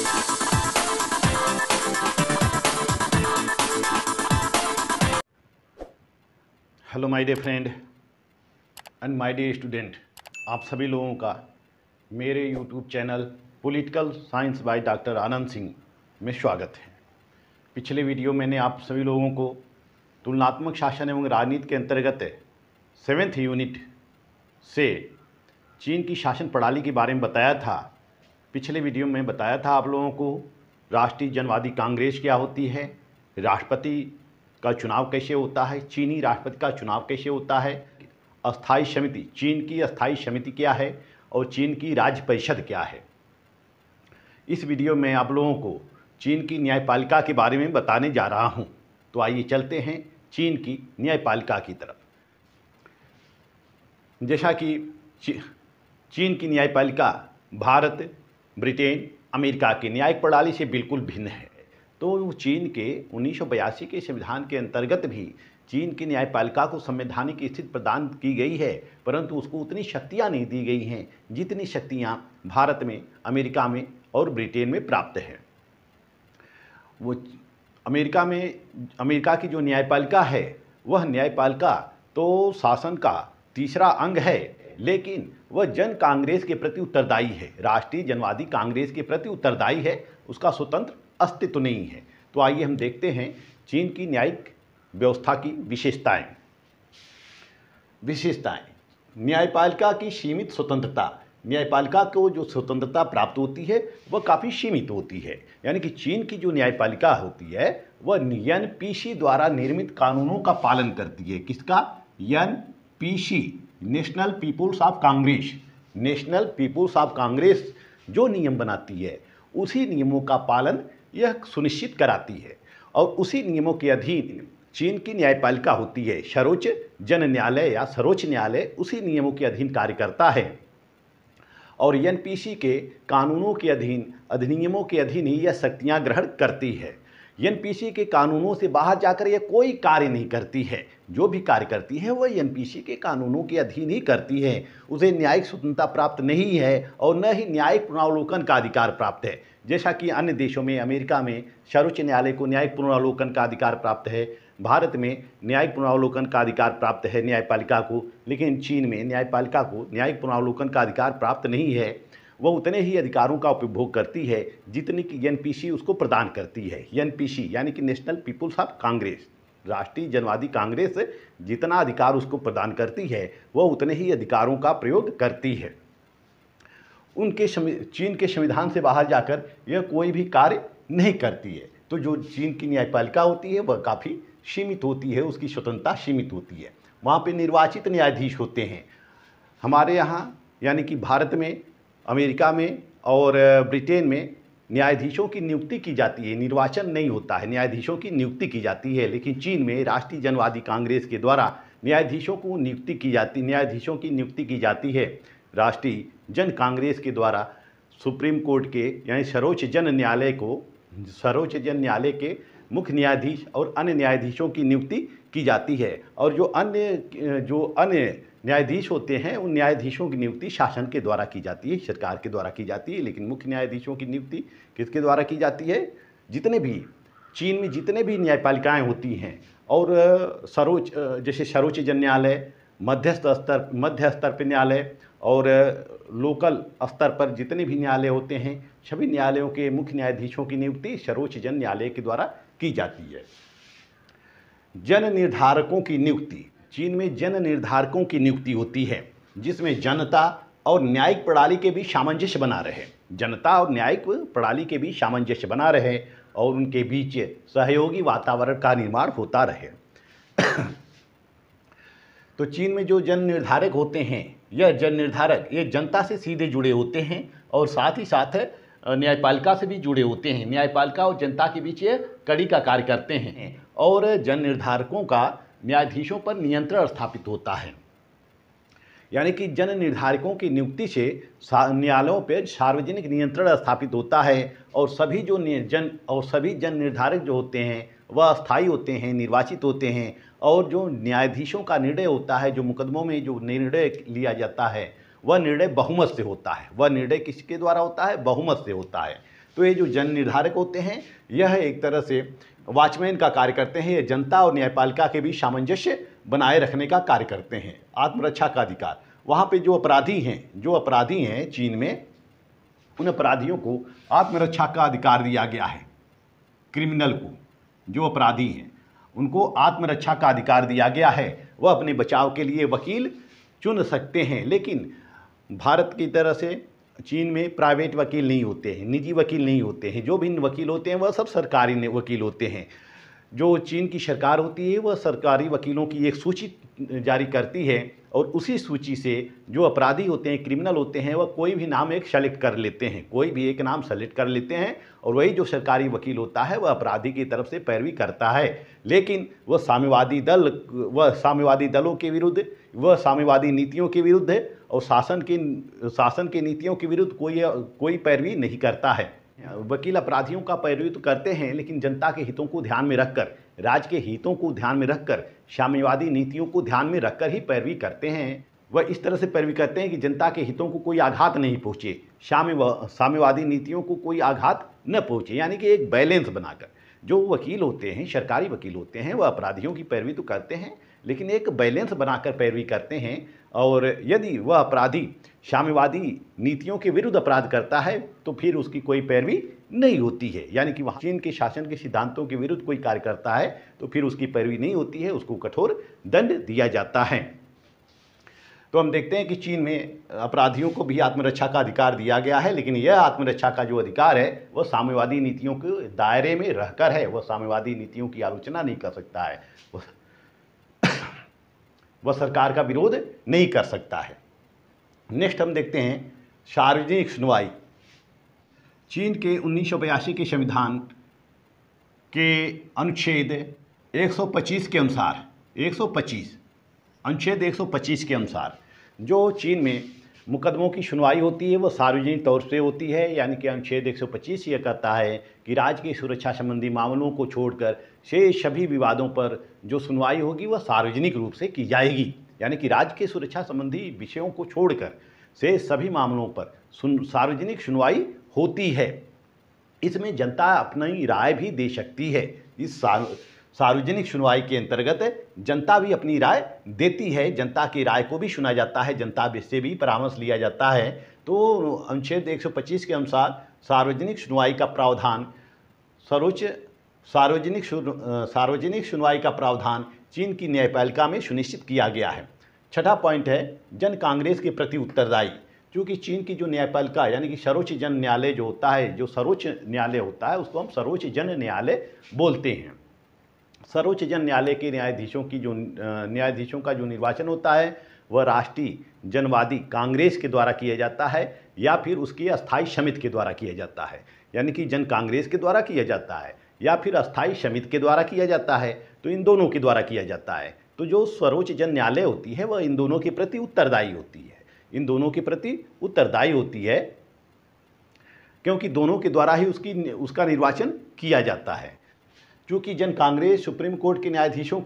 Hello my dear friend and my dear student, आप सभी लोगों का मेरे YouTube channel political science by doctor Anand Singh में स्वागत है। पिछले वीडियो मैंने आप सभी लोगों को तुलनात्मक शासन एवं राजनीति के अंतर्गत 7th यूनिट से चीन की शासन प्रणाली के बारे में बताया था। पिछले वीडियो में बताया था आप लोगों को राष्ट्रीय जनवादी कांग्रेस क्या होती है, राष्ट्रपति का चुनाव कैसे होता है, चीनी राष्ट्रपति का चुनाव कैसे होता है, अस्थाई समिति, चीन की अस्थाई समिति क्या है और चीन की राज्य परिषद क्या है। इस वीडियो में आप लोगों को चीन की न्यायपालिका के बारे में बताने जा रहा हूं। तो आइए चलते हैं चीन की न्यायपालिका की तरफ। जैसा कि चीन की न्यायपालिका भारत, ब्रिटेन, अमेरिका की न्यायिक प्रणाली से बिल्कुल भिन्न है। तो चीन के 1982 के संविधान के अंतर्गत भी चीन की न्यायपालिका को संवैधानिक स्थिति प्रदान की गई है, परंतु उसको उतनी शक्तियां नहीं दी गई हैं जितनी शक्तियां भारत में, अमेरिका में और ब्रिटेन में प्राप्त है। वो अमेरिका की जो न्यायपालिका है वह न्यायपालिका तो शासन का तीसरा अंग है, लेकिन वह जन कांग्रेस के प्रति उत्तरदायी है, राष्ट्रीय जनवादी कांग्रेस के प्रति उत्तरदायी है, उसका स्वतंत्र अस्तित्व नहीं है। तो आइए हम देखते हैं चीन की न्यायिक व्यवस्था की विशेषताएं। न्यायपालिका की सीमित स्वतंत्रता। न्यायपालिका को जो स्वतंत्रता प्राप्त होती है वह काफ़ी सीमित होती है। यानी कि चीन की जो न्यायपालिका होती है वह एनपीसी द्वारा निर्मित कानूनों का पालन करती है। किसका? NPC, national people's of congress. National people's of congress जो नियम बनाती है उसी नियमों का पालन यह सुनिश्चित कराती है और उसी नियमों के अधीन चीन की न्यायपालिका होती है। सर्वोच्च जन न्यायालय या सर्वोच्च न्यायालय उसी नियमों के अधीन कार्य करता है और एनपीसी के कानूनों के अधीन, अधिनियमों के अधीन ही यह शक्तियां ग्रहण करती है। एनपीसी के कानूनों से बाहर जाकर यह कोई कार्य नहीं करती है। जो भी कार्य करती है वह एनपीसी के कानूनों के अधीन ही करती है। उसे न्यायिक स्वतंत्रता प्राप्त नहीं है और न ही न्यायिक पुनरावलोकन का अधिकार प्राप्त है। जैसा कि अन्य देशों में, अमेरिका में सर्वोच्च न्यायालय को न्यायिक पुनरावलोकन का अधिकार प्राप्त है, भारत में न्यायिक पुनरावलोकन का अधिकार प्राप्त है न्यायपालिका को, लेकिन चीन में न्यायपालिका को न्यायिक पुनरावलोकन का अधिकार प्राप्त नहीं है। वह उतने ही अधिकारों का उपभोग करती है जितनी कि एनपीसी उसको प्रदान करती है। एनपीसी यानी कि नेशनल पीपुल्स ऑफ कांग्रेस, राष्ट्रीय जनवादी कांग्रेस जितना अधिकार उसको प्रदान करती है वह उतने ही अधिकारों का प्रयोग करती है। चीन के संविधान से बाहर जाकर यह कोई भी कार्य नहीं करती है। तो जो चीन की न्यायपालिका होती है वह काफ़ी सीमित होती है, उसकी स्वतंत्रता सीमित होती है। वहाँ पे निर्वाचित न्यायाधीश होते हैं। हमारे यहाँ यानी कि भारत में, अमेरिका में और ब्रिटेन में न्यायाधीशों की नियुक्ति की जाती है, निर्वाचन नहीं होता है, न्यायाधीशों की नियुक्ति की जाती है। लेकिन चीन में राष्ट्रीय जनवादी कांग्रेस के द्वारा न्यायाधीशों की नियुक्ति की जाती है राष्ट्रीय जन कांग्रेस के द्वारा। सुप्रीम कोर्ट के यानी सर्वोच्च जन न्यायालय के मुख्य न्यायाधीश और अन्य न्यायाधीशों की नियुक्ति की जाती है। और जो अन्य न्यायाधीश होते हैं उन न्यायाधीशों की नियुक्ति शासन के द्वारा की जाती है, सरकार के द्वारा की जाती है। लेकिन मुख्य न्यायाधीशों की नियुक्ति किसके द्वारा की जाती है? चीन में जितने भी न्यायपालिकाएं होती हैं और जैसे सर्वोच्च जन न्यायालय, मध्य स्तर पर न्यायालय और लोकल स्तर पर जितने भी न्यायालय होते हैं, सभी न्यायालयों के मुख्य न्यायाधीशों की नियुक्ति सर्वोच्च जन न्यायालय के द्वारा की जाती है। जन निर्धारकों की नियुक्ति। चीन में जन निर्धारकों की नियुक्ति होती है जिसमें जनता और न्यायिक प्रणाली के बीच सामंजस्य बना रहे, जनता और न्यायिक प्रणाली के बीच सामंजस्य बना रहे और उनके बीच सहयोगी वातावरण का निर्माण होता रहे। तो चीन में जो जन निर्धारक होते हैं, ये जनता से सीधे जुड़े होते हैं और साथ ही साथ न्यायपालिका से भी जुड़े होते हैं। न्यायपालिका और जनता के बीच ये कड़ी का कार्य करते हैं और जन निर्धारकों का न्यायाधीशों पर नियंत्रण स्थापित होता है। यानी कि जन निर्धारकों की नियुक्ति से न्यायालयों पर सार्वजनिक नियंत्रण स्थापित होता है और सभी जन निर्धारक जो होते हैं वह अस्थायी होते हैं, निर्वाचित होते हैं। और जो न्यायाधीशों का निर्णय होता है, जो मुकदमों में जो निर्णय लिया जाता है वह निर्णय बहुमत से होता है। वह निर्णय किसके द्वारा होता है? बहुमत से होता है। तो ये जो जन निर्धारक होते हैं, यह एक तरह से वॉचमैन का कार्य करते हैं। ये जनता और न्यायपालिका के बीच सामंजस्य बनाए रखने का कार्य करते हैं। आत्मरक्षा का अधिकार, वहाँ पे जो अपराधी हैं चीन में, उन अपराधियों को आत्मरक्षा का अधिकार दिया गया है। क्रिमिनल को, जो अपराधी हैं उनको आत्मरक्षा का अधिकार दिया गया है। वह अपने बचाव के लिए वकील चुन सकते हैं। लेकिन भारत की तरह से चीन में प्राइवेट वकील नहीं होते हैं, निजी वकील नहीं होते हैं। जो भी वकील होते हैं वह सब सरकारी वकील होते हैं। जो चीन की सरकार होती है वह सरकारी वकीलों की एक सूची जारी करती है और उसी सूची से जो अपराधी होते हैं, क्रिमिनल होते हैं, वह कोई भी नाम एक सेलेक्ट कर लेते हैं, कोई भी एक नाम सेलेक्ट कर लेते हैं और वही जो सरकारी वकील होता है वह अपराधी की तरफ से पैरवी करता है। लेकिन वह साम्यवादी दलों के विरुद्ध, वह साम्यवादी नीतियों के विरुद्ध और शासन की नीतियों के विरुद्ध कोई पैरवी नहीं करता है। वकील अपराधियों का पैरवी तो करते हैं, लेकिन जनता के हितों को ध्यान में रखकर, राज्य के हितों को ध्यान में रखकर, साम्यवादी नीतियों को ध्यान में रखकर ही पैरवी करते हैं। वह इस तरह से पैरवी करते हैं कि जनता के हितों को कोई आघात नहीं पहुँचे, साम्यवादी नीतियों को कोई आघात न पहुँचे, यानी कि एक बैलेंस बनाकर। जो वकील होते हैं, सरकारी वकील होते हैं, वह अपराधियों की पैरवी तो करते हैं, लेकिन एक बैलेंस बनाकर पैरवी करते हैं। और यदि वह अपराधी साम्यवादी नीतियों के विरुद्ध अपराध करता है तो फिर उसकी कोई पैरवी नहीं होती है। यानी कि वहाँ चीन के शासन के सिद्धांतों के विरुद्ध कोई कार्य करता है तो फिर उसकी पैरवी नहीं होती है, उसको कठोर दंड दिया जाता है। तो हम देखते हैं कि चीन में अपराधियों को भी आत्मरक्षा का अधिकार दिया गया है, लेकिन यह आत्मरक्षा का जो अधिकार है वह साम्यवादी नीतियों के दायरे में रहकर है। वह साम्यवादी नीतियों की आलोचना नहीं कर सकता है, वह सरकार का विरोध नहीं कर सकता है। नेक्स्ट हम देखते हैं सार्वजनिक सुनवाई। चीन के 1982 के संविधान के अनुच्छेद 125 के अनुसार, अनुच्छेद 125 के अनुसार जो चीन में मुकदमों की सुनवाई होती है वह सार्वजनिक तौर से होती है। यानी कि अनुच्छेद 125 यह कहता है कि राज्य की सुरक्षा संबंधी मामलों को छोड़कर से सभी विवादों पर जो सुनवाई होगी वह सार्वजनिक रूप से की जाएगी। यानी कि राज्य की सुरक्षा संबंधी विषयों को छोड़कर से सभी मामलों पर सार्वजनिक सुनवाई होती है। इसमें जनता अपनी राय भी दे सकती है। इस सार्वजनिक सुनवाई के अंतर्गत जनता भी अपनी राय देती है, जनता की राय को भी सुना जाता है, जनता से भी परामर्श लिया जाता है। तो अनुच्छेद 125 के अनुसार सार्वजनिक सुनवाई का प्रावधान सार्वजनिक सुनवाई का प्रावधान चीन की न्यायपालिका में सुनिश्चित किया गया है। छठा पॉइंट है जन कांग्रेस के प्रति उत्तरदायी। क्योंकि चीन की जो न्यायपालिका यानी कि सर्वोच्च जन न्यायालय जो होता है, जो सर्वोच्च न्यायालय होता है उसको हम सर्वोच्च जन न्यायालय बोलते हैं। सर्वोच्च जन न्यायालय के न्यायाधीशों का जो निर्वाचन होता है वह राष्ट्रीय जनवादी कांग्रेस के द्वारा किया जाता है या फिर उसकी अस्थायी समिति के द्वारा किया जाता है। यानी कि जन कांग्रेस के द्वारा किया जाता है या फिर अस्थायी समिति के द्वारा किया जाता है, तो इन दोनों के द्वारा किया जाता है। तो जो सर्वोच्च जन न्यायालय होती है वह इन दोनों के प्रति उत्तरदायी होती है, इन दोनों के प्रति उत्तरदायी होती है, क्योंकि दोनों के द्वारा ही उसका निर्वाचन किया जाता है। क्योंकि जन कांग्रेस सुप्रीम कोर्ट के न्यायाधीशों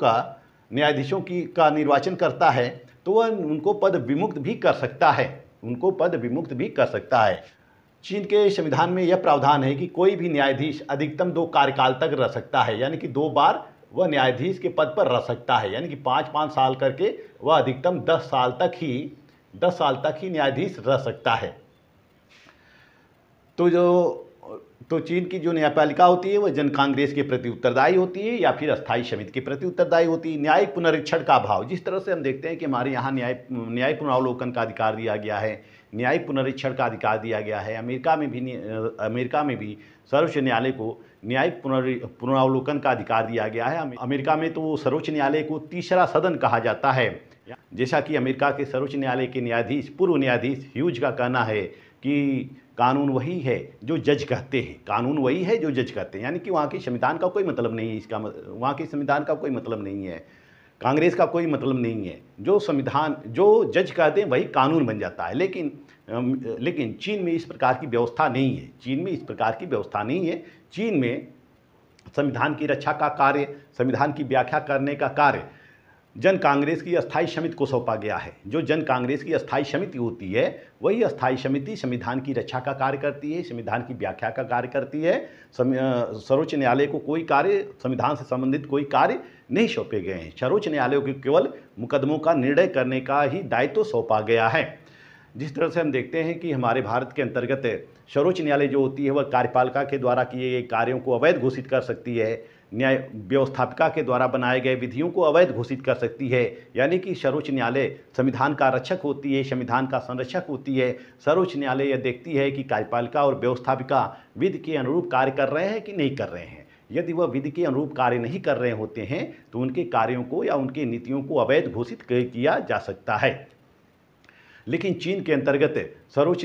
का निर्वाचन करता है तो वह उनको पद विमुक्त भी कर सकता है, चीन के संविधान में यह प्रावधान है कि कोई भी न्यायाधीश अधिकतम 2 कार्यकाल तक रह सकता है। यानी कि 2 बार वह न्यायाधीश के पद पर रह सकता है। यानी कि 5-5 साल करके वह अधिकतम 10 साल तक ही न्यायाधीश रह सकता है। तो चीन की जो न्यायपालिका होती है वह जन कांग्रेस के प्रति उत्तरदायी होती है या फिर अस्थायी समिति के प्रति उत्तरदायी होती है। न्यायिक पुनरीक्षण का अभाव, जिस तरह से हम देखते हैं कि हमारे यहाँ न्यायिक पुनरावलोकन का अधिकार दिया गया है, न्यायिक पुनरीक्षण का अधिकार दिया गया है। अमेरिका में भी सर्वोच्च न्यायालय को न्यायिक पुनरावलोकन का अधिकार दिया गया है। अमेरिका में तो सर्वोच्च न्यायालय को तीसरा सदन कहा जाता है। जैसा कि अमेरिका के सर्वोच्च न्यायालय के पूर्व न्यायाधीश ह्यूज का कहना है कि कानून वही है जो जज कहते हैं। यानी कि वहाँ के संविधान का कोई मतलब नहीं है, वहाँ के संविधान का कोई मतलब नहीं है, कांग्रेस का कोई मतलब नहीं है। जो जज कहते हैं वही कानून बन जाता है। लेकिन चीन में इस प्रकार की व्यवस्था नहीं है। चीन में संविधान की रक्षा का कार्य, संविधान की व्याख्या करने का कार्य जन कांग्रेस की अस्थायी समिति को सौंपा गया है। जो जन कांग्रेस की अस्थायी समिति होती है, वही अस्थायी समिति संविधान की रक्षा का कार्य करती है, संविधान की व्याख्या का कार्य करती है। सर्वोच्च न्यायालय को कोई कार्य, संविधान से संबंधित कोई कार्य नहीं सौंपे गए हैं। सर्वोच्च न्यायालय को केवल मुकदमों का निर्णय करने का ही दायित्व सौंपा गया है। जिस तरह से हम देखते हैं कि हमारे भारत के अंतर्गत सर्वोच्च न्यायालय जो होती है वह कार्यपालिका के द्वारा किए गए कार्यों को अवैध घोषित कर सकती है, न्याय व्यवस्थापिका के द्वारा बनाए गए विधियों को अवैध घोषित कर सकती है। यानी कि सर्वोच्च न्यायालय संविधान का रक्षक होती है, संविधान का संरक्षक होती है। सर्वोच्च न्यायालय यह देखती है कि कार्यपालिका और व्यवस्थापिका विधि के अनुरूप कार्य कर रहे हैं कि नहीं कर रहे हैं। यदि वह विधि के अनुरूप कार्य नहीं कर रहे होते हैं तो उनके कार्यों को या उनकी नीतियों को अवैध घोषित किया जा सकता है। लेकिन चीन के अंतर्गत सर्वोच्च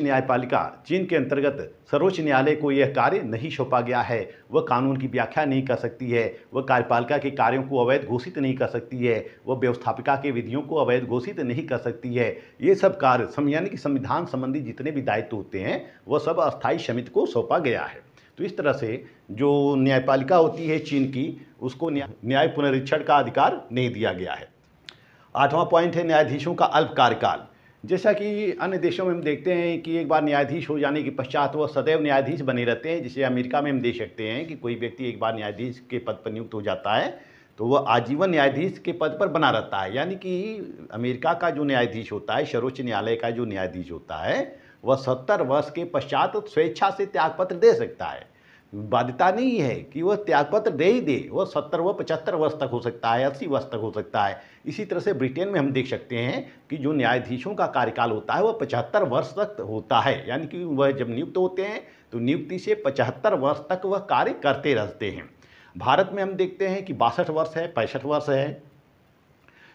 न्यायालय को यह कार्य नहीं सौंपा गया है। वह कानून की व्याख्या नहीं कर सकती है, वह कार्यपालिका के कार्यों को अवैध घोषित नहीं कर सकती है, वह व्यवस्थापिका के विधियों को अवैध घोषित नहीं कर सकती है। ये सब कार्य यानी कि संविधान संबंधी जितने भी दायित्व होते हैं वह सब अस्थायी समिति को सौंपा गया है। तो इस तरह से जो न्यायपालिका होती है चीन की, उसको न्याय पुनरीक्षण का अधिकार नहीं दिया गया है। 8वां पॉइंट है न्यायाधीशों का अल्प कार्यकाल। जैसा कि अन्य देशों में हम देखते हैं कि एक बार न्यायाधीश हो जाने के पश्चात वह सदैव न्यायाधीश बने रहते हैं। जैसे अमेरिका में हम देख सकते हैं कि कोई व्यक्ति एक बार न्यायाधीश के पद पर नियुक्त हो जाता है तो वह आजीवन न्यायाधीश के पद पर बना रहता है। यानी कि अमेरिका का जो न्यायाधीश होता है, सर्वोच्च न्यायालय का जो न्यायाधीश होता है, वह 70 वर्ष के पश्चात स्वेच्छा से त्यागपत्र दे सकता है। बाध्यता नहीं है कि वह त्यागपत्र दे ही दे, वह 70 व 75 वर्ष तक हो सकता है, 80 वर्ष तक हो सकता है। इसी तरह से ब्रिटेन में हम देख सकते हैं कि जो न्यायाधीशों का कार्यकाल होता है वह 75 वर्ष तक होता है। यानी कि वह जब नियुक्त होते हैं तो नियुक्ति से 75 वर्ष तक वह कार्य करते रहते हैं। भारत में हम देखते हैं कि 62 वर्ष है, 65 वर्ष है।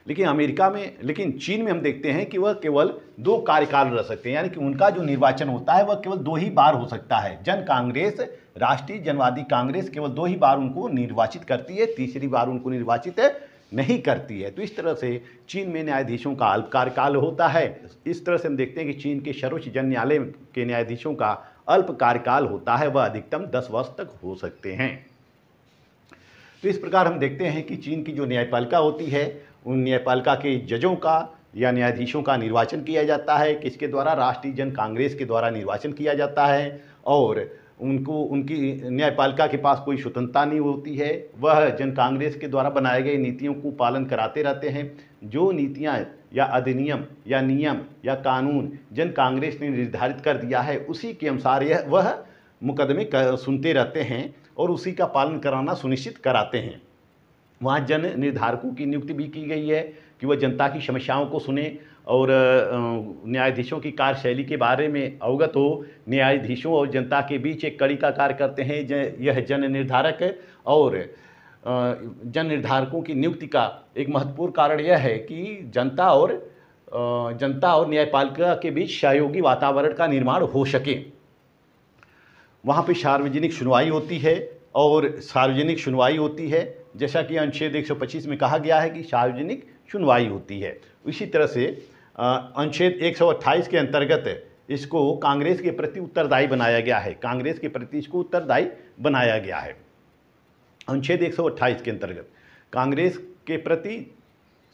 लेकिन चीन में हम देखते हैं कि वह केवल 2 कार्यकाल रह सकते हैं। यानी कि उनका जो निर्वाचन होता है वह केवल 2 ही बार हो सकता है। जन कांग्रेस, राष्ट्रीय जनवादी कांग्रेस केवल 2 ही बार उनको निर्वाचित करती है, तीसरी बार उनको निर्वाचित नहीं करती है। तो इस तरह से चीन में न्यायाधीशों का अल्प कार्यकाल होता है। इस तरह से हम देखते हैं कि चीन के सर्वोच्च जन न्यायालय के न्यायाधीशों का अल्प कार्यकाल होता है, वह अधिकतम 10 वर्ष तक हो सकते हैं। तो इस प्रकार हम देखते हैं कि चीन की जो न्यायपालिका होती है, उन न्यायपालिका के जजों का या न्यायाधीशों का निर्वाचन किया जाता है। किसके द्वारा? राष्ट्रीय जन कांग्रेस के द्वारा निर्वाचन किया जाता है। और उनकी न्यायपालिका के पास कोई स्वतंत्रता नहीं होती है, वह जन कांग्रेस के द्वारा बनाए गए नीतियों को पालन कराते रहते हैं। जो नीतियां या अधिनियम या नियम या कानून जन कांग्रेस ने निर्धारित कर दिया है, उसी के अनुसार वह मुकदमे सुनते रहते हैं और उसी का पालन कराना सुनिश्चित कराते हैं। वहाँ जन निर्धारकों की नियुक्ति भी की गई है कि वह जनता की समस्याओं को सुने और न्यायाधीशों की कार्यशैली के बारे में अवगत हो। न्यायाधीशों और जनता के बीच एक कड़ी का कार्य करते हैं यह जन निर्धारक। और जन निर्धारकों की नियुक्ति का एक महत्वपूर्ण कारण यह है कि जनता और न्यायपालिका के बीच सहयोगी वातावरण का निर्माण हो सके। वहाँ पे सार्वजनिक सुनवाई होती है जैसा कि अनुच्छेद 125 में कहा गया है कि सार्वजनिक सुनवाई होती है। इसी तरह से अनुच्छेद 128 के अंतर्गत इसको कांग्रेस के प्रति उत्तरदायी बनाया गया है। कांग्रेस के प्रति इसको उत्तरदायी बनाया गया है। अनुच्छेद 128 के अंतर्गत कांग्रेस के प्रति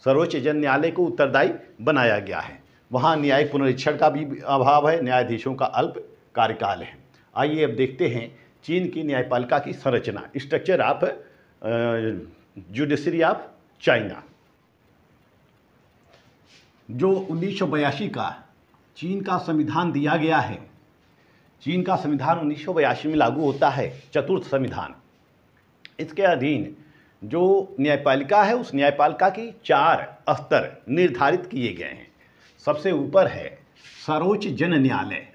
सर्वोच्च जन न्यायालय को उत्तरदायी बनाया गया है। वहाँ न्यायिक पुनरीक्षण का भी अभाव है, न्यायाधीशों का अल्प कार्यकाल है। आइए अब देखते हैं चीन की न्यायपालिका की संरचना, structure of judiciary of China. जो 1982 का चीन का संविधान दिया गया है, चीन का संविधान 1982 में लागू होता है, चतुर्थ संविधान। इसके अधीन जो न्यायपालिका है, उस न्यायपालिका की 4 स्तर निर्धारित किए गए हैं। सबसे ऊपर है सर्वोच्च जन न्यायालय।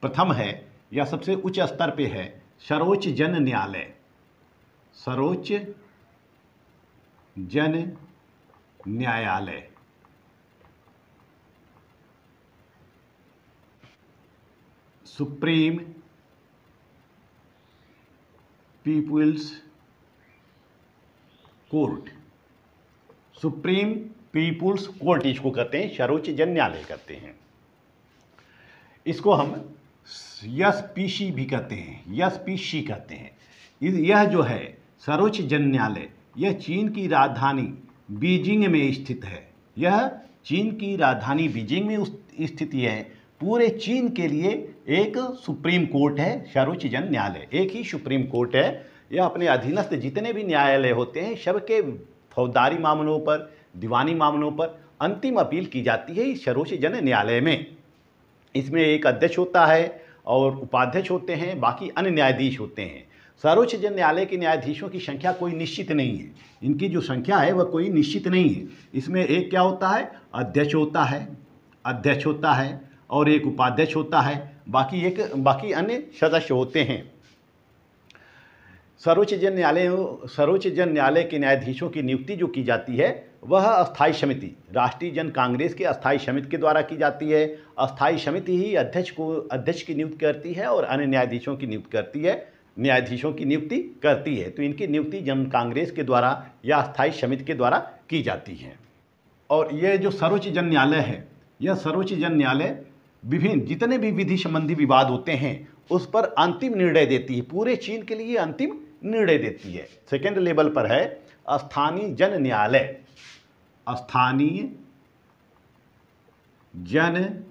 प्रथम है या सबसे उच्च स्तर पे है सर्वोच्च जन न्यायालय। सर्वोच्च जन न्यायालय। Supreme people's court. Supreme people's court इसको कहते हैं, सर्वोच्च जन न्यायालय कहते हैं। इसको हम एसपीसी भी कहते हैं, एसपीसी कहते हैं। यह जो है सर्वोच्च जन न्यायालय, यह चीन की राजधानी बीजिंग में स्थित है। यह चीन की राजधानी बीजिंग में स्थित है। पूरे चीन के लिए एक सुप्रीम कोर्ट है, सर्वोच्च जन न्यायालय, एक ही सुप्रीम कोर्ट है। यह अपने अधीनस्थ जितने भी न्यायालय होते हैं सबके फौजदारी मामलों पर, दीवानी मामलों पर अंतिम अपील की जाती है इस सर्वोच्च जन न्यायालय में। इसमें एक अध्यक्ष होता है और उपाध्यक्ष होते हैं, बाकी अन्य न्यायाधीश होते हैं। सर्वोच्च जन न्यायालय के न्यायाधीशों की संख्या कोई निश्चित नहीं है, इनकी जो संख्या है वह कोई निश्चित नहीं है। इसमें एक क्या होता है, अध्यक्ष होता है और एक उपाध्यक्ष होता है, बाकी अन्य सदस्य होते हैं। सर्वोच्च जन न्यायालय के न्यायाधीशों की नियुक्ति जो की जाती है वह अस्थायी समिति, राष्ट्रीय जन कांग्रेस के अस्थायी समिति के द्वारा की जाती है। अस्थायी समिति ही अध्यक्ष की नियुक्ति करती है और अन्य न्यायाधीशों की नियुक्ति करती है। तो इनकी नियुक्ति जन कांग्रेस के द्वारा या अस्थायी समिति के द्वारा की जाती है। और यह जो सर्वोच्च जन न्यायालय है, यह सर्वोच्च जन न्यायालय विभिन्न जितने भी विधि संबंधी विवाद होते हैं उस पर अंतिम निर्णय देती है। पूरे चीन के लिए अंतिम निर्णय देती है। सेकेंड लेवल पर है स्थानीय जन न्यायालय। स्थानीय जन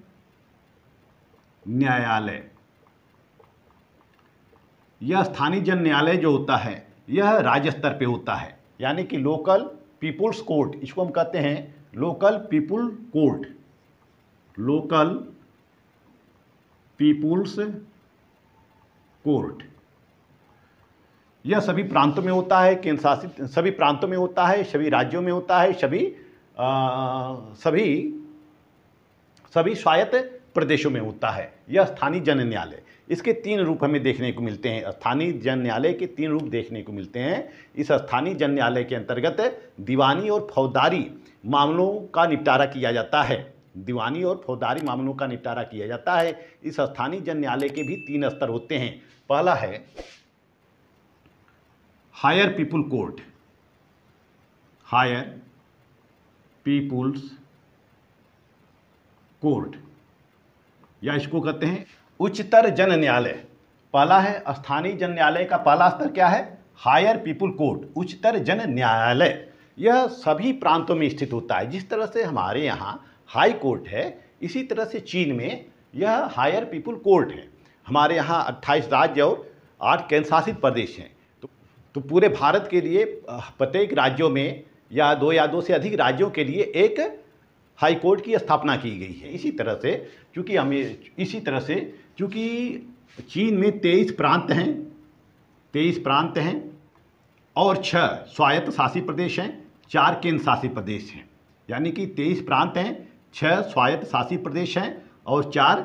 न्यायालय, यह स्थानीय जन न्यायालय जो होता है यह राज्य स्तर पे होता है, यानी कि लोकल पीपुल्स कोर्ट, इसको हम कहते हैं local people court, local people's court. यह सभी प्रांतों में होता है, केंद्र शासित सभी प्रांतों में होता है, सभी राज्यों में होता है, सभी स्वायत्त प्रदेशों में होता है। यह स्थानीय जन न्यायालय, इसके 3 रूप हमें देखने को मिलते हैं। स्थानीय जन न्यायालय के 3 रूप देखने को मिलते हैं। इस स्थानीय जन न्यायालय के अंतर्गत दीवानी और फौजदारी मामलों का निपटारा किया जाता है। दीवानी और फौजदारी मामलों का निपटारा किया जाता है। इस स्थानीय जन न्यायालय के भी 3 स्तर होते हैं। पहला है higher people court, higher people's court, या इसको कहते हैं उच्चतर जन न्यायालय। पहला है स्थानीय जन न्यायालय का पहला स्तर क्या है, हायर पीपुल कोर्ट, उच्चतर जन न्यायालय। यह सभी प्रांतों में स्थित होता है। जिस तरह से हमारे यहाँ हाई कोर्ट है, इसी तरह से चीन में यह हायर पीपुल कोर्ट है। हमारे यहाँ 28 राज्य और 8 केंद्र शासित प्रदेश हैं। तो पूरे भारत के लिए प्रत्येक राज्यों में या 2 से अधिक राज्यों के लिए एक हाई कोर्ट की स्थापना की गई है। इसी तरह से चूँकि चीन में 23 प्रांत हैं और 6 स्वायत्त शासित प्रदेश हैं, 4 केंद्र शासित प्रदेश हैं। यानी कि 23 प्रांत हैं, 6 स्वायत्त शासित प्रदेश हैं और 4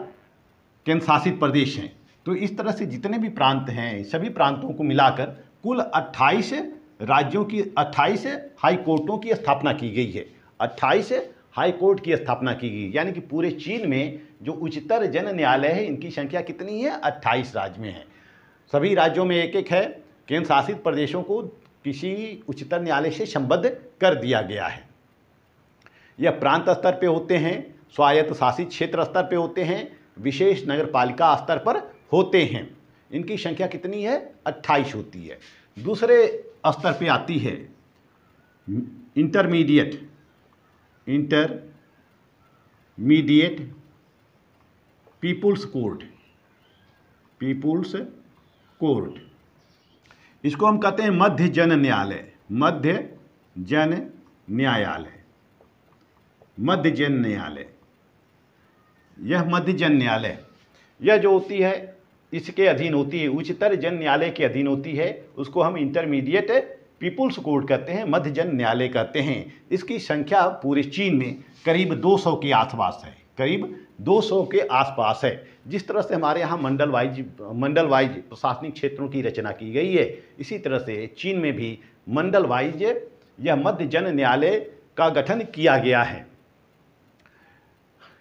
केंद्र शासित प्रदेश हैं। तो इस तरह से जितने भी प्रांत हैं सभी प्रांतों को मिलाकर कुल 28 राज्यों की 28 हाई कोर्टों की स्थापना की गई है। 28 हाई कोर्ट की स्थापना की गई, यानी कि पूरे चीन में जो उच्चतर जन न्यायालय है इनकी संख्या कितनी है, 28 राज्य में है। सभी राज्यों में एक एक है। केंद्र शासित प्रदेशों को किसी उच्चतर न्यायालय से संबद्ध कर दिया गया है। यह प्रांत स्तर पे होते हैं, स्वायत्त शासित क्षेत्र स्तर पे होते हैं, विशेष नगरपालिका स्तर पर होते हैं। इनकी संख्या कितनी है, 28 होती है। दूसरे स्तर पे आती है इंटरमीडिएट पीपुल्स कोर्ट, इसको हम कहते हैं मध्य जन न्यायालय। यह मध्य जन न्यायालय, यह जो होती है इसके अधीन होती है, उच्चतर जन न्यायालय के अधीन होती है। उसको हम इंटरमीडिएट पीपुल्स कोर्ट कहते हैं, मध्य जन न्यायालय कहते हैं। इसकी संख्या पूरे चीन में करीब 200 के आसपास है, करीब 200 के आसपास है। जिस तरह से हमारे यहाँ मंडल वाइज प्रशासनिक क्षेत्रों की रचना की गई है, इसी तरह से चीन में भी मंडल वाइज यह मध्य जन न्यायालय का गठन किया गया है।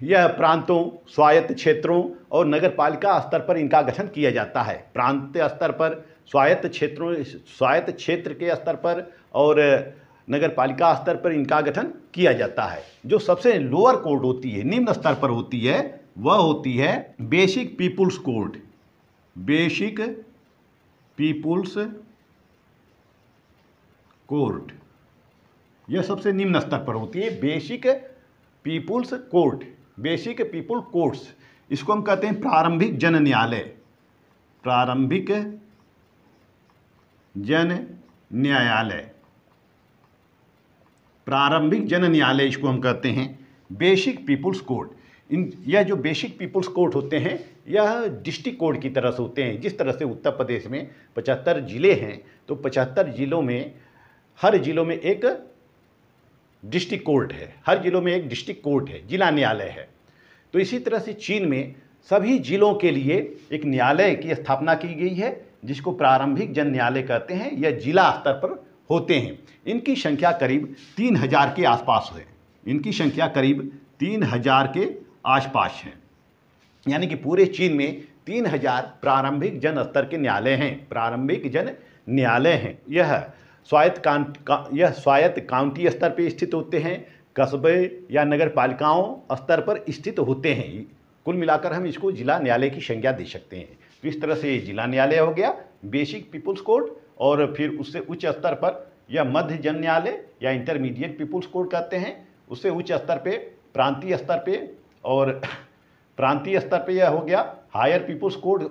यह प्रांतों, स्वायत्त क्षेत्रों और नगरपालिका स्तर पर इनका गठन किया जाता है। प्रांत स्तर पर, स्वायत्त क्षेत्र के स्तर पर और नगरपालिका स्तर पर इनका गठन किया जाता है। जो सबसे लोअर कोर्ट होती है, निम्न स्तर पर होती है, वह होती है बेसिक पीपुल्स कोर्ट, यह सबसे निम्न स्तर पर होती है। Basic people's court, basic people courts, इसको हम कहते हैं प्रारंभिक जन न्यायालय। प्रारंभिक जन न्यायालय, प्रारंभिक जन न्यायालय इसको हम कहते हैं। बेसिक पीपुल्स कोर्ट, यह जो बेसिक पीपुल्स कोर्ट होते हैं यह डिस्ट्रिक्ट कोर्ट की तरह से होते हैं। जिस तरह से उत्तर प्रदेश में 75 जिले हैं, तो 75 जिलों में हर जिलों में एक डिस्ट्रिक्ट कोर्ट है, हर जिलों में एक डिस्ट्रिक्ट कोर्ट है, जिला न्यायालय है। तो इसी तरह से चीन में सभी जिलों के लिए एक न्यायालय की स्थापना की गई है, जिसको प्रारंभिक जन न्यायालय कहते हैं। यह जिला स्तर पर होते हैं। इनकी संख्या करीब 3000 के आसपास है। इनकी संख्या करीब 3000 के आसपास है, यानी कि पूरे चीन में 3000 प्रारंभिक जन स्तर के न्यायालय हैं, प्रारंभिक जन न्यायालय हैं। यह स्वायत्त काउंटी स्तर पर स्थित होते हैं, कस्बे या नगर पालिकाओं स्तर पर स्थित होते हैं। कुल मिलाकर हम इसको जिला न्यायालय की संज्ञा दे सकते हैं। तो इस तरह से जिला न्यायालय हो गया, बेसिक पीपुल्स कोर्ट, और फिर उससे उच्च स्तर पर या मध्य जन न्यायालय या इंटरमीडिएट पीपुल्स कोर्ट कहते हैं। उससे उच्च स्तर पे प्रांतीय स्तर पे, और प्रांतीय स्तर पे यह हो गया हायर पीपुल्स कोर्ट।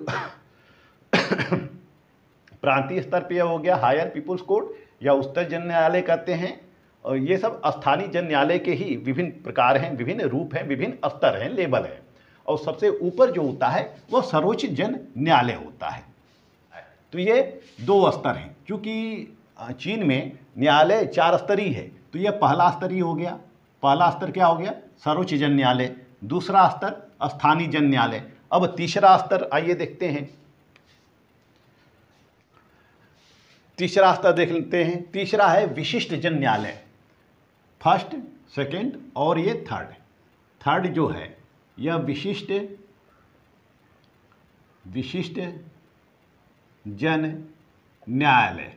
प्रांतीय स्तर पे यह हो गया हायर पीपुल्स कोर्ट या उच्चतर जन न्यायालय कहते हैं। और ये सब स्थानीय जन न्यायालय के ही विभिन्न प्रकार हैं, विभिन्न रूप हैं, विभिन्न स्तर हैं, लेवल है। और सबसे ऊपर जो होता है वह सर्वोच्च जन न्यायालय होता है। तो ये 2 स्तर हैं। क्योंकि चीन में न्यायालय 4 स्तरीय है, तो यह पहला स्तरीय हो गया। पहला स्तर क्या हो गया? सर्वोच्च जन न्यायालय। दूसरा स्तर स्थानीय जन न्यायालय। अब तीसरा स्तर आइए देखते हैं। तीसरा स्तर देख लेते हैं। तीसरा है विशिष्ट जन न्यायालय। फर्स्ट, सेकंड और ये थर्ड। थर्ड जो है यह विशिष्ट जन न्यायालय।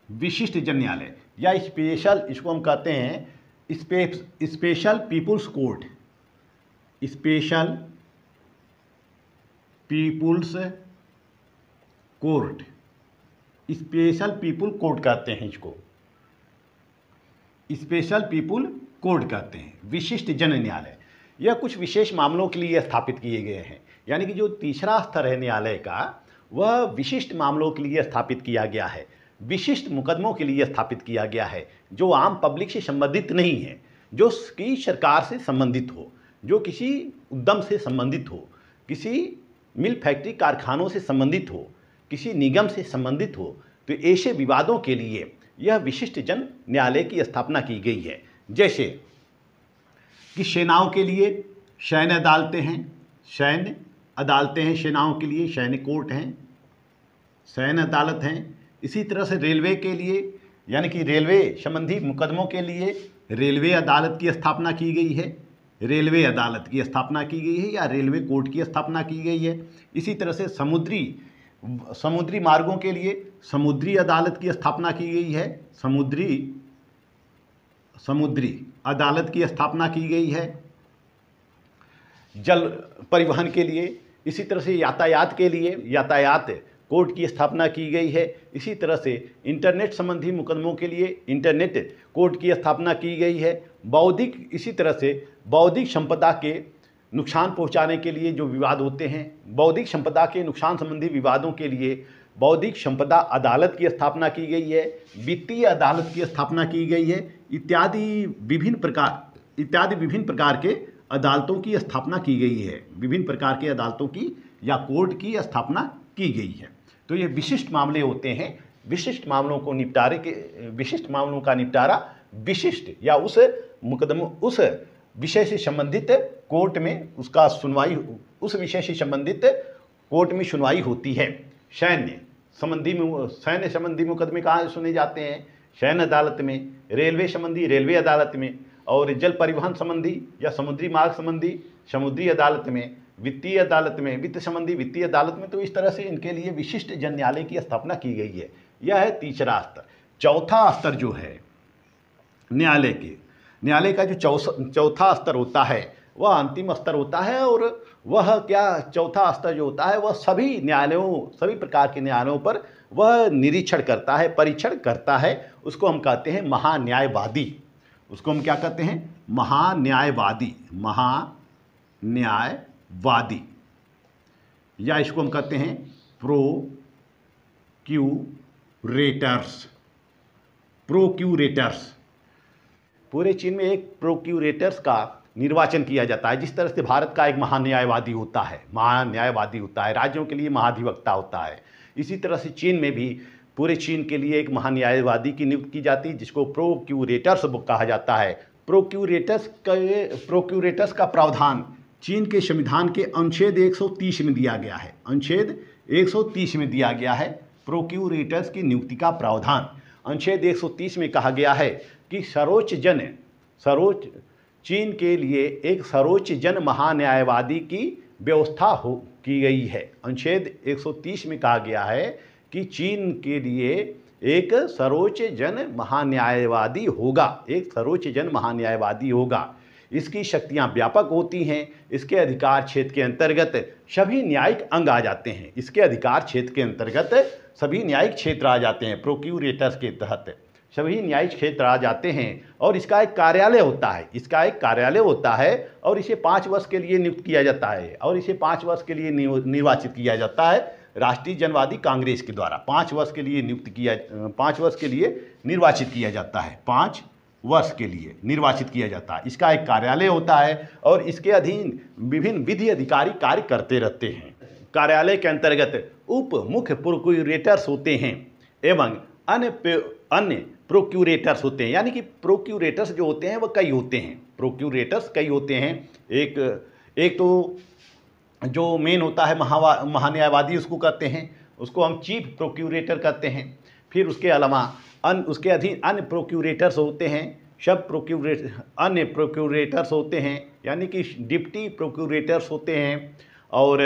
विशिष्ट जन न्यायालय या स्पेशल, इसको हम कहते हैं special people's court. Special people's court, special people court कहते हैं इसको, स्पेशल पीपुल कोर्ट कहते हैं। विशिष्ट जन न्यायालय यह कुछ विशेष मामलों के लिए स्थापित किए गए हैं। यानी कि जो तीसरा स्तर है न्यायालय का, वह विशिष्ट मामलों के लिए स्थापित किया गया है, विशिष्ट मुकदमों के लिए स्थापित किया गया है, जो आम पब्लिक से संबंधित नहीं है, जो की सरकार से संबंधित हो, जो किसी उद्यम से संबंधित हो, किसी मिल फैक्ट्री कारखानों से संबंधित हो, किसी निगम से संबंधित हो। तो ऐसे विवादों के लिए यह विशिष्ट जन न्यायालय की स्थापना की गई है। जैसे कि सेनाओं के लिए सैन्य अदालतें हैं, सैन्य अदालतें हैं सेनाओं के लिए, सैन्य कोर्ट हैं, सैन्य अदालत हैं। इसी तरह से रेलवे के लिए, यानी कि रेलवे संबंधी मुकदमों के लिए रेलवे अदालत की स्थापना की गई है, रेलवे अदालत की स्थापना की गई है या रेलवे कोर्ट की स्थापना की गई है। इसी तरह से समुद्री मार्गों के लिए समुद्री अदालत की स्थापना की गई है, समुद्री अदालत की स्थापना की गई है। जल परिवहन के लिए, इसी तरह से यातायात के लिए यातायात कोर्ट की स्थापना की गई है। इसी तरह से इंटरनेट संबंधी मुकदमों के लिए इंटरनेट कोर्ट की स्थापना की गई है। इसी तरह से बौद्धिक संपदा के नुकसान पहुंचाने के लिए जो विवाद होते हैं, बौद्धिक संपदा के नुकसान संबंधी विवादों के लिए बौद्धिक संपदा अदालत की स्थापना की गई है, वित्तीय अदालत की स्थापना की गई है, इत्यादि विभिन्न प्रकार के अदालतों की स्थापना की गई है, विभिन्न प्रकार के अदालतों की या कोर्ट की स्थापना की गई है। तो ये विशिष्ट मामले होते हैं। विशिष्ट मामलों का निपटारा विशिष्ट या उस विषय से संबंधित कोर्ट में उसका सुनवाई, उस विषय से संबंधित कोर्ट में सुनवाई होती है। सैन्य संबंधी मुकदमे कहाँ सुने जाते हैं? सैन्य अदालत में, रेलवे संबंधी रेलवे अदालत में, और जल परिवहन संबंधी या समुद्री मार्ग संबंधी समुद्री अदालत में, वित्तीय अदालत में, वित्त संबंधी वित्तीय अदालत में। तो इस तरह से इनके लिए विशिष्ट जन न्यायालय की स्थापना की गई है। यह है तीसरा स्तर। चौथा स्तर जो है न्यायालय का जो चौथा स्तर होता है वह अंतिम स्तर होता है, और वह क्या चौथा स्तर जो होता है वह सभी न्यायालयों, सभी प्रकार के न्यायालयों पर वह निरीक्षण करता है, परीक्षण करता है। उसको हम कहते हैं महान्यायवादी। उसको हम क्या कहते हैं? महान्यायवादी। महान्यायवादी, या इसको हम कहते हैं प्रोक्यूरेटर्स। प्रोक्यूरेटर्स, पूरे चीन में एक प्रोक्यूरेटर्स का निर्वाचन किया जाता है। जिस तरह से भारत का एक महान्यायवादी होता है, राज्यों के लिए महाधिवक्ता होता है, इसी तरह से चीन में भी पूरे चीन के लिए एक महान्यायवादी की नियुक्ति की जाती है, जिसको प्रोक्यूरेटर्स कहा जाता है। प्रोक्यूरेटर्स का प्रावधान चीन के संविधान के अनुच्छेद 130 में दिया गया है। अनुच्छेद 130 में दिया गया है प्रोक्यूरेटर्स की नियुक्ति का प्रावधान। अनुच्छेद 130 में कहा गया है कि चीन के लिए एक सर्वोच्च जन महान्यायवादी की व्यवस्था की गई है। अनुच्छेद 130 में कहा गया है कि चीन के लिए एक सर्वोच्च जन महान्यायवादी होगा। इसकी शक्तियां व्यापक होती हैं। इसके अधिकार क्षेत्र के अंतर्गत सभी न्यायिक अंग आ जाते हैं। इसके अधिकार क्षेत्र के अंतर्गत सभी न्यायिक क्षेत्र आ जाते हैं। प्रोक्यूरेटर्स के तहत सभी न्यायिक क्षेत्र आ जाते हैं, और इसका एक कार्यालय होता है, और इसे 5 वर्ष के लिए नियुक्त किया जाता है, और इसे 5 वर्ष के लिए निर्वाचित किया जाता है राष्ट्रीय जनवादी कांग्रेस के द्वारा। 5 वर्ष के लिए निर्वाचित किया जाता है। 5 वर्ष के लिए निर्वाचित किया जाता है। इसका एक कार्यालय होता है, और इसके अधीन विभिन्न विधि अधिकारी कार्य करते रहते हैं। कार्यालय के अंतर्गत उप मुख्य प्रोक्यूरेटर्स होते हैं एवं अन्य प्रोक्यूरेटर्स होते हैं। यानी कि प्रोक्यूरेटर्स जो होते हैं वह कई होते हैं। एक तो जो मेन होता है महान्यायवादी, उसको कहते हैं, उसको हम चीफ प्रोक्यूरेटर कहते हैं। फिर उसके अलावा उसके अधीन अन्य प्रोक्यूरेटर्स होते हैं। अन्य प्रोक्यूरेटर्स होते हैं, यानी कि डिप्टी प्रोक्यूरेटर्स होते हैं, और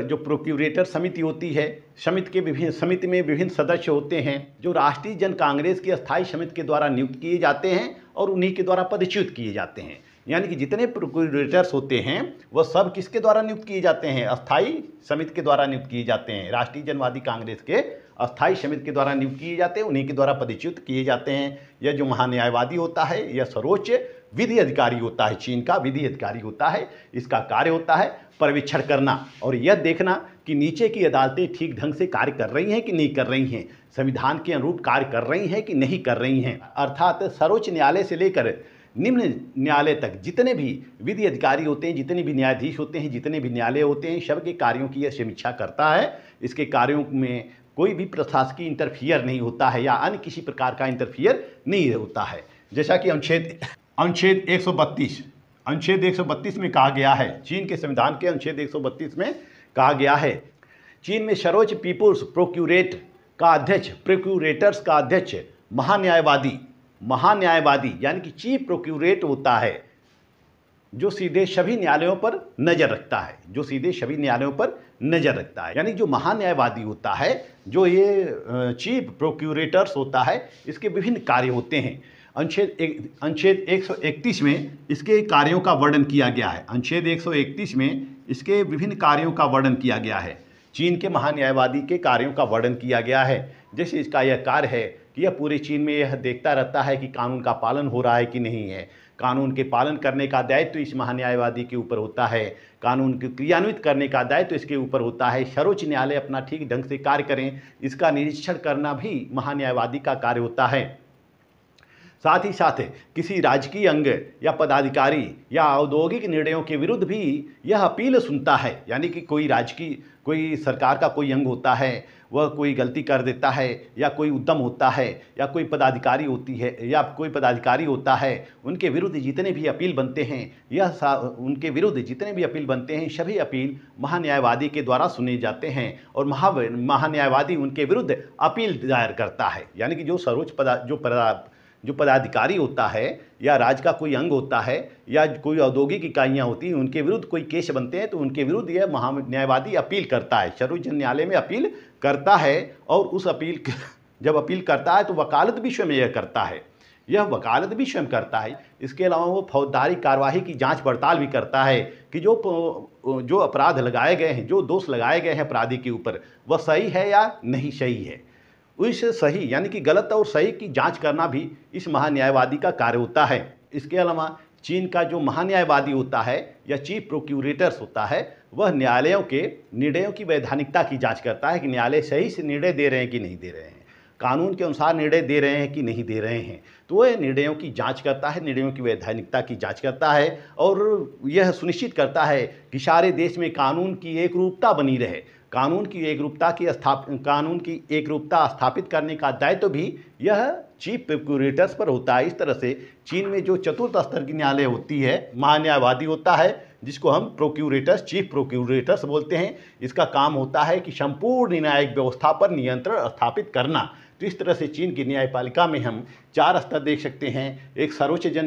जो प्रोक्यूरेटर समिति होती है, समिति में विभिन्न सदस्य होते हैं, जो राष्ट्रीय जन कांग्रेस की अस्थायी समिति के द्वारा नियुक्त किए जाते हैं और उन्हीं के द्वारा पदच्युत किए जाते हैं। यानी कि जितने प्रोक्यूरेटर्स होते हैं वह सब किसके द्वारा नियुक्त किए जाते हैं? अस्थायी समिति के द्वारा नियुक्त किए जाते हैं। राष्ट्रीय जनवादी कांग्रेस के अस्थायी समिति के द्वारा नियुक्त किए जाते हैं, उन्हीं के द्वारा पदच्युत किए जाते हैं। यह जो महान्यायवादी होता है, यह सर्वोच्च विधि अधिकारी होता है, चीन का विधि अधिकारी होता है। इसका कार्य होता है पर्यवेक्षण करना और यह देखना कि नीचे की अदालतें ठीक ढंग से कार्य कर रही हैं कि नहीं कर रही हैं, संविधान के अनुरूप कार्य कर रही हैं कि नहीं कर रही हैं। अर्थात सर्वोच्च न्यायालय से लेकर निम्न न्यायालय तक जितने भी विधि अधिकारी होते हैं, जितने भी न्यायाधीश होते हैं, जितने भी न्यायालय होते हैं, सबके कार्यों की यह समीक्षा करता है। इसके कार्यों में कोई भी प्रशासकीय इंटरफियर नहीं होता है या अन्य किसी प्रकार का इंटरफियर नहीं होता है। जैसा कि अनुच्छेद 132 में कहा गया है, चीन के संविधान के अनुच्छेद 132 में कहा गया है, चीन में सर्वोच्च पीपुल्स प्रोक्यूरेट का अध्यक्ष, प्रोक्यूरेटर्स का अध्यक्ष महान्यायवादी यानी कि चीफ प्रोक्यूरेट होता है, जो सीधे सभी न्यायालयों पर नज़र रखता है। यानी जो महान्यायवादी होता है, जो ये चीफ प्रोक्यूरेटर्स होता है, इसके विभिन्न कार्य होते हैं। अनुच्छेद 131 में इसके कार्यों का वर्णन किया गया है। अनुच्छेद 131 में इसके विभिन्न कार्यों का वर्णन किया गया है। चीन के महान्यायवादी के कार्यों का वर्णन किया गया है। जैसे इसका यह कार्य है कि यह पूरे चीन में यह देखता रहता है कि कानून का पालन हो रहा है कि नहीं है। कानून के पालन करने का दायित्व इस महान्यायवादी के ऊपर होता है। कानून को क्रियान्वित करने का दायित्व इसके ऊपर होता है। सर्वोच्च न्यायालय अपना ठीक ढंग से कार्य करें, इसका निरीक्षण करना भी महान्यायवादी का कार्य होता है। साथ ही साथ किसी राजकीय अंग या पदाधिकारी या औद्योगिक निर्णयों के विरुद्ध भी यह अपील सुनता है। यानी कि कोई सरकार का कोई अंग होता है, वह कोई गलती कर देता है या कोई उद्यम होता है या कोई पदाधिकारी होता है, उनके विरुद्ध जितने भी अपील बनते हैं, सभी अपील महान्यायवादी के द्वारा सुने जाते हैं और महान्यायवादी उनके विरुद्ध अपील दायर करता है। यानी कि जो सर्वोच्च जो पदाधिकारी होता है या राज्य का कोई अंग होता है या कोई औद्योगिक इकाइयाँ होती हैं, उनके विरुद्ध कोई केस बनते हैं तो उनके विरुद्ध यह महान्यायवादी अपील करता है, सर्वोच्च न्यायालय में अपील करता है। और उस जब अपील करता है तो वकालत भी स्वयं यह करता है। यह वकालत भी स्वयं करता है। इसके अलावा वो फौजदारी कार्यवाही की जांच पड़ताल भी करता है कि जो अपराध लगाए गए हैं, जो दोष लगाए गए हैं अपराधी के ऊपर, वह सही है या नहीं सही है। उस सही यानी कि गलत और सही की जांच करना भी इस महान्यायवादी का कार्य होता है। इसके अलावा चीन का जो महान्यायवादी होता है या चीफ प्रोक्यूरेटर्स होता है, वह न्यायालयों के निर्णयों की वैधानिकता की जांच करता है कि न्यायालय सही से निर्णय दे रहे हैं कि नहीं दे रहे हैं, कानून के अनुसार निर्णय दे रहे हैं कि नहीं दे रहे हैं। तो वह निर्णयों की जांच करता है, निर्णयों की वैधानिकता की जांच करता है और यह सुनिश्चित करता है कि सारे देश में कानून की एकरूपता बनी रहे। कानून की एकरूपता स्थापित करने का दायित्व भी यह चीफ प्रोक्यूरेटर्स पर होता है। इस तरह से चीन में जो चतुर्थ स्तर की न्यायालय होती है, महान्यायवादी होता है जिसको हम प्रोक्यूरेटर्स, चीफ प्रोक्यूरेटर्स बोलते हैं, इसका काम होता है कि संपूर्ण न्यायिक व्यवस्था पर नियंत्रण स्थापित करना। तो इस तरह से चीन की न्यायपालिका में हम 4 स्तर देख सकते हैं। एक सर्वोच्च जन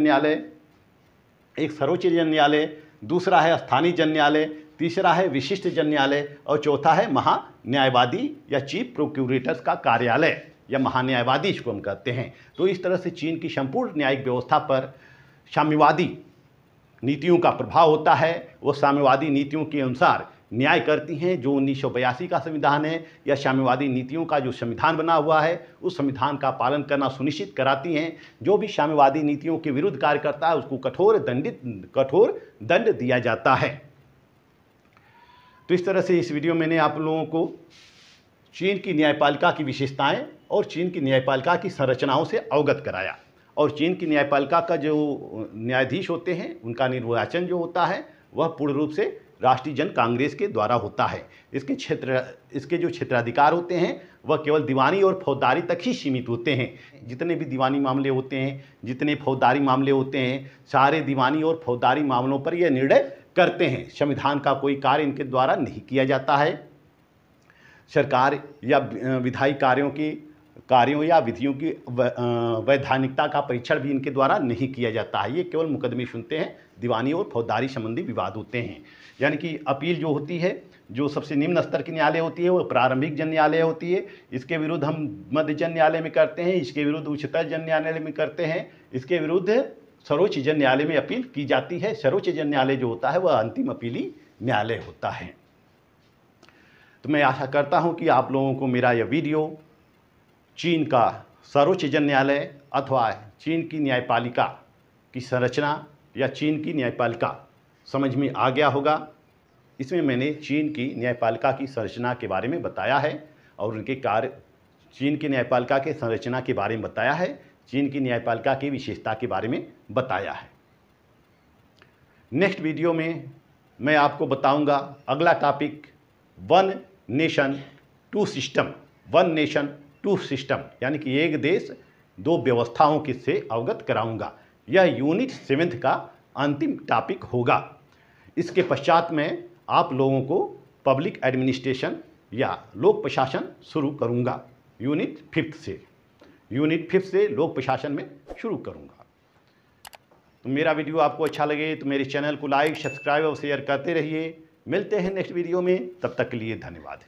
न्यायालय, दूसरा है स्थानीय जन न्यायालय, तीसरा है विशिष्ट जन न्यायालय और चौथा है महान्यायवादी या चीफ प्रोक्यूरेटर्स का कार्यालय या महान्यायवादी इसको हम कहते हैं। तो इस तरह से चीन की संपूर्ण न्यायिक व्यवस्था पर साम्यवादी नीतियों का प्रभाव होता है। वो साम्यवादी नीतियों के अनुसार न्याय करती हैं। जो 1982 का संविधान है या साम्यवादी नीतियों का जो संविधान बना हुआ है, उस संविधान का पालन करना सुनिश्चित कराती हैं। जो भी साम्यवादी नीतियों के विरुद्ध कार्य करता है उसको कठोर दंड दिया जाता है। तो इस तरह से इस वीडियो में मैंने आप लोगों को चीन की न्यायपालिका की विशेषताएं और चीन की न्यायपालिका की संरचनाओं से अवगत कराया। और चीन की न्यायपालिका का जो न्यायाधीश होते हैं, उनका निर्वाचन जो होता है वह पूर्ण रूप से राष्ट्रीय जन कांग्रेस के द्वारा होता है। इसके जो क्षेत्राधिकार होते हैं वह केवल दीवानी और फौजदारी तक ही सीमित होते हैं। जितने भी दीवानी मामले होते हैं, जितने फौजदारी मामले होते हैं, सारे दीवानी और फौजदारी मामलों पर यह निर्णय करते हैं। संविधान का कोई कार्य इनके द्वारा नहीं किया जाता है। सरकार या विधायी कार्यों या विधियों की वैधानिकता का परीक्षण भी इनके द्वारा नहीं किया जाता है। ये केवल मुकदमे सुनते हैं, दीवानी और फौजदारी संबंधी विवाद होते हैं। यानी कि अपील जो होती है, जो सबसे निम्न स्तर की न्यायालय होती है, वो प्रारंभिक जन न्यायालय होती है। इसके विरुद्ध हम मध्य जन न्यायालय में करते हैं, इसके विरुद्ध उच्चतर जन न्यायालय में करते हैं, इसके विरुद्ध सर्वोच्च जन न्यायालय में अपील की जाती है। सर्वोच्च जन न्यायालय जो होता है वह अंतिम अपीली न्यायालय होता है। तो मैं आशा करता हूँ कि आप लोगों को मेरा यह वीडियो चीन का सर्वोच्च जन न्यायालय अथवा चीन की न्यायपालिका की संरचना या चीन की न्यायपालिका समझ में आ गया होगा। इसमें मैंने चीन की न्यायपालिका की संरचना के बारे में बताया है और उनके कार्य, चीन की न्यायपालिका के संरचना के बारे में बताया है, चीन की न्यायपालिका की विशेषता के बारे में बताया है। नेक्स्ट वीडियो में मैं आपको बताऊंगा अगला topic, one nation two system, यानी कि एक देश दो व्यवस्थाओं के से अवगत कराऊंगा। यह यूनिट 7 का अंतिम टॉपिक होगा। इसके पश्चात में आप लोगों को पब्लिक एडमिनिस्ट्रेशन या लोक प्रशासन शुरू करूंगा। यूनिट 5 से लोक प्रशासन में शुरू करूंगा। तो मेरा वीडियो आपको अच्छा लगे तो मेरे चैनल को लाइक, सब्सक्राइब और शेयर करते रहिए। मिलते हैं नेक्स्ट वीडियो में, तब तक के लिए धन्यवाद।